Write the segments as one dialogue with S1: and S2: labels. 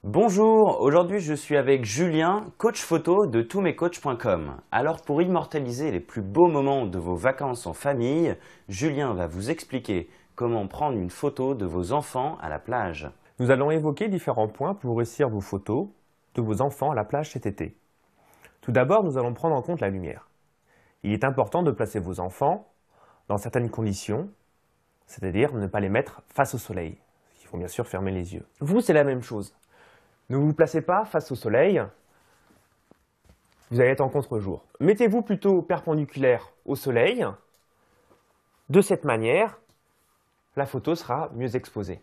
S1: Bonjour, aujourd'hui je suis avec Julien, coach photo de toutmescoachs.com. Alors pour immortaliser les plus beaux moments de vos vacances en famille, Julien va vous expliquer comment prendre une photo de vos enfants à la plage.
S2: Nous allons évoquer différents points pour réussir vos photos de vos enfants à la plage cet été. Tout d'abord, nous allons prendre en compte la lumière. Il est important de placer vos enfants dans certaines conditions, c'est-à-dire ne pas les mettre face au soleil. Il faut bien sûr fermer les yeux. Vous, c'est la même chose. Ne vous placez pas face au soleil, vous allez être en contre-jour. Mettez-vous plutôt perpendiculaire au soleil. De cette manière, la photo sera mieux exposée.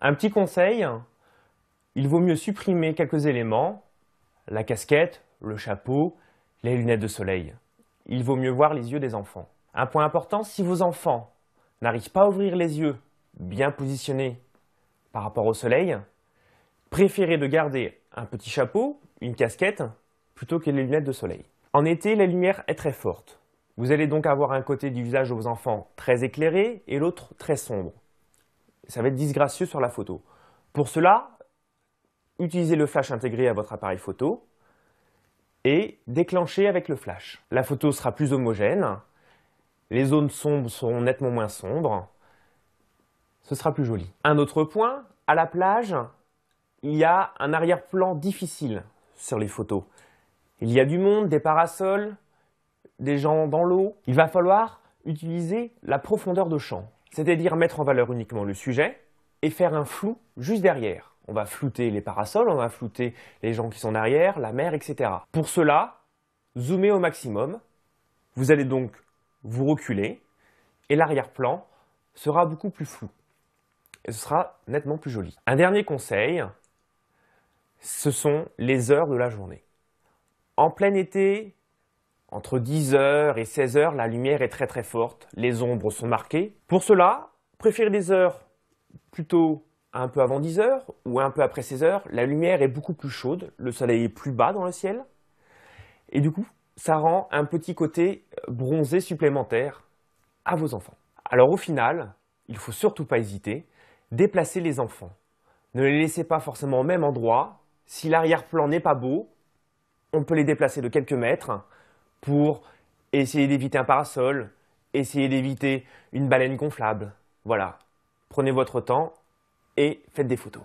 S2: Un petit conseil, il vaut mieux supprimer quelques éléments, la casquette, le chapeau, les lunettes de soleil. Il vaut mieux voir les yeux des enfants. Un point important, si vos enfants n'arrivent pas à ouvrir les yeux bien positionnés par rapport au soleil, préférez de garder un petit chapeau, une casquette, plutôt que les lunettes de soleil. En été, la lumière est très forte. Vous allez donc avoir un côté du visage de vos enfants très éclairé et l'autre très sombre. Ça va être disgracieux sur la photo. Pour cela, utilisez le flash intégré à votre appareil photo et déclenchez avec le flash. La photo sera plus homogène, les zones sombres seront nettement moins sombres, ce sera plus joli. Un autre point, à la plage, il y a un arrière-plan difficile sur les photos. Il y a du monde, des parasols, des gens dans l'eau. Il va falloir utiliser la profondeur de champ, c'est-à-dire mettre en valeur uniquement le sujet et faire un flou juste derrière. On va flouter les parasols, on va flouter les gens qui sont derrière, la mer, etc. Pour cela, zoomez au maximum. Vous allez donc vous reculer et l'arrière-plan sera beaucoup plus flou. Et ce sera nettement plus joli. Un dernier conseil, ce sont les heures de la journée. En plein été, entre 10h et 16h, la lumière est très très forte, les ombres sont marquées. Pour cela, préférez des heures plutôt un peu avant 10h ou un peu après 16h. La lumière est beaucoup plus chaude, le soleil est plus bas dans le ciel. Et du coup, ça rend un petit côté bronzé supplémentaire à vos enfants. Alors au final, il ne faut surtout pas hésiter, déplacez les enfants. Ne les laissez pas forcément au même endroit. Si l'arrière-plan n'est pas beau, on peut les déplacer de quelques mètres pour essayer d'éviter un parasol, essayer d'éviter une baleine gonflable. Voilà, prenez votre temps et faites des photos.